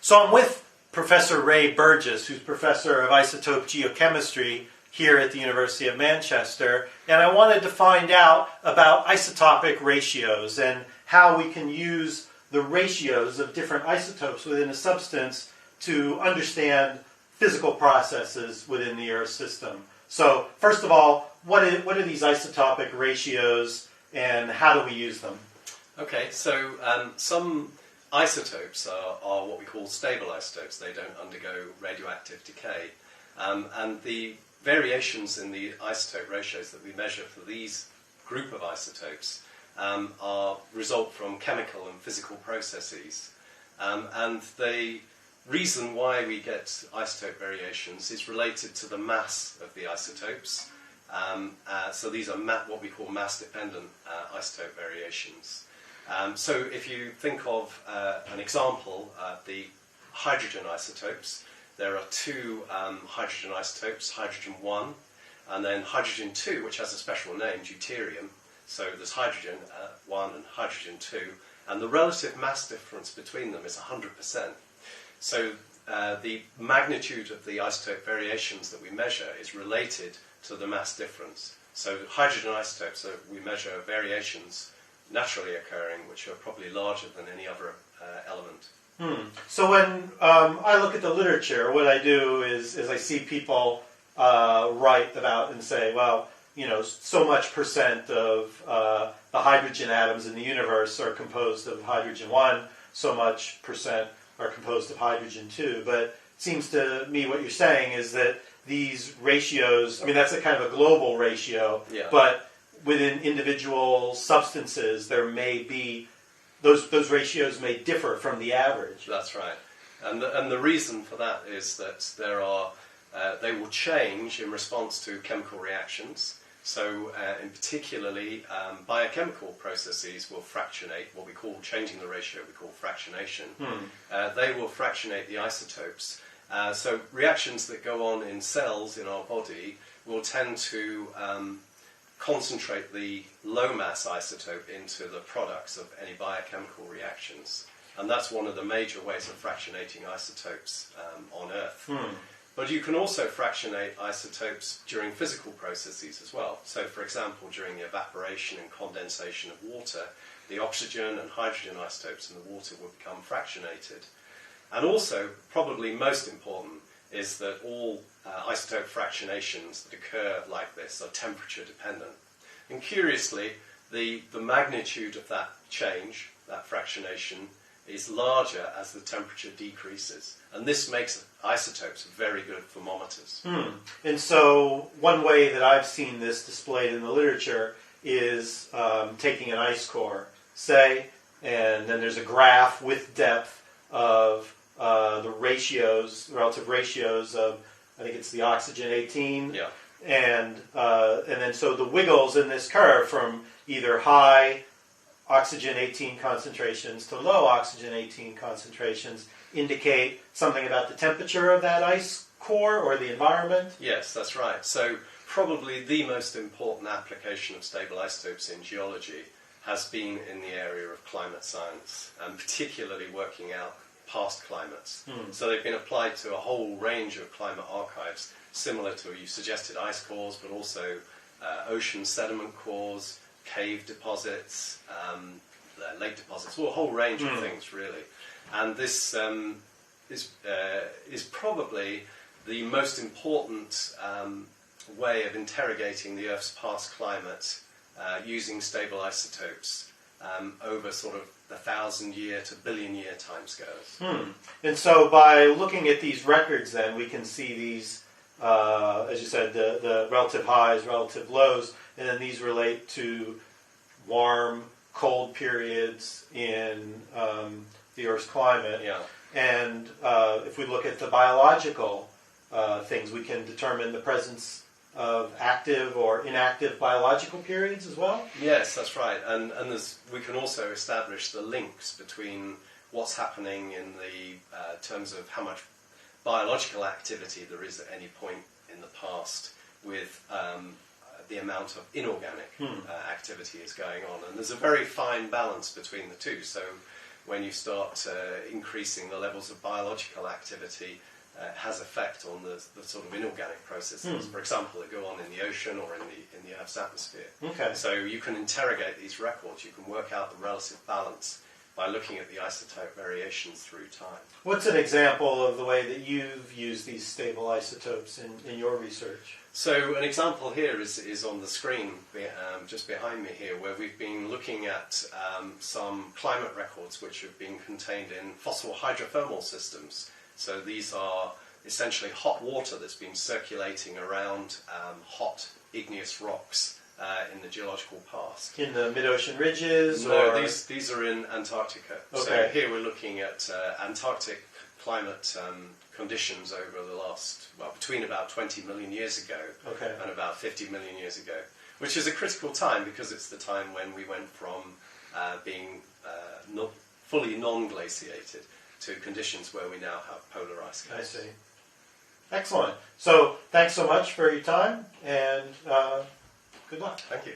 So I'm with Professor Ray Burgess, who's Professor of Isotope Geochemistry here at the University of Manchester, and I wanted to find out about isotopic ratios and how we can use the ratios of different isotopes within a substance to understand physical processes within the Earth system. So first of all, what are these isotopic ratios and how do we use them? Okay, so some isotopes are what we call stable isotopes. They don't undergo radioactive decay. And the variations in the isotope ratios that we measure for these group of isotopes result from chemical and physical processes. And the reason why we get isotope variations is related to the mass of the isotopes. So these are what we call mass-dependent isotope variations. So if you think of an example, the hydrogen isotopes, there are two hydrogen isotopes, hydrogen 1, and then hydrogen 2, which has a special name, deuterium. So there's hydrogen 1 and hydrogen 2, and the relative mass difference between them is 100%. So the magnitude of the isotope variations that we measure is related to the mass difference. So hydrogen isotopes, we measure variations naturally occurring, which are probably larger than any other element. So when I look at the literature, what I do is I see people write about and say, well, you know, so much percent of the hydrogen atoms in the universe are composed of hydrogen 1, so much percent are composed of hydrogen 2. But it seems to me what you're saying is that these ratios, I mean, that's a kind of a global ratio, but within individual substances, there may be, those ratios may differ from the average. That's right. And the reason for that is that they will change in response to chemical reactions. So in particularly, biochemical processes will fractionate, what we call changing the ratio, we call fractionation. They will fractionate the isotopes. So reactions that go on in cells in our body will tend to concentrate the low mass isotope into the products of any biochemical reactions. And that's one of the major ways of fractionating isotopes on Earth. But you can also fractionate isotopes during physical processes as well. So for example, during the evaporation and condensation of water, the oxygen and hydrogen isotopes in the water will become fractionated. And also, probably most important, is that all isotope fractionations that occur like this are temperature dependent. And curiously, the magnitude of that change, that fractionation, is larger as the temperature decreases. And this makes isotopes very good thermometers. And so one way that I've seen this displayed in the literature is taking an ice core, say, and then there's a graph with depth of the ratios, relative ratios of, I think it's the oxygen 18, and then so the wiggles in this curve from either high oxygen 18 concentrations to low oxygen 18 concentrations indicate something about the temperature of that ice core or the environment? Yes, that's right. So probably the most important application of stable isotopes in geology has been in the area of climate science, and particularly working out past climates. So they've been applied to a whole range of climate archives, similar to, you suggested, ice cores, but also ocean sediment cores, cave deposits, lake deposits, well, a whole range of things, really. And this is probably the most important way of interrogating the Earth's past climate using stable isotopes over sort of the 1,000-year to billion-year timescales. And so by looking at these records then, we can see these, as you said, the relative highs, relative lows, and then these relate to warm, cold periods in the Earth's climate. And if we look at the biological things, we can determine the presence of active or inactive biological periods as well? Yes, that's right. And we can also establish the links between what's happening in the terms of how much biological activity there is at any point in the past with the amount of inorganic activity is going on. And there's a very fine balance between the two. So when you start increasing the levels of biological activity, has effect on the sort of inorganic processes, for example, that go on in the ocean or in the Earth's atmosphere. Okay. So you can interrogate these records, you can work out the relative balance by looking at the isotope variations through time. What's an example of the way that you've used these stable isotopes in your research? So an example here is on the screen just behind me here, where we've been looking at some climate records which have been contained in fossil hydrothermal systems. So these are essentially hot water that's been circulating around hot igneous rocks in the geological past. In the mid-ocean ridges? No, or? these are in Antarctica. Okay. So here we're looking at Antarctic climate conditions over the last, well, between about 20 million years ago and about 50 million years ago, which is a critical time because it's the time when we went from being fully non-glaciated to conditions where we now have polar ice caps. I see. Excellent. So thanks so much for your time, and good luck. Thank you.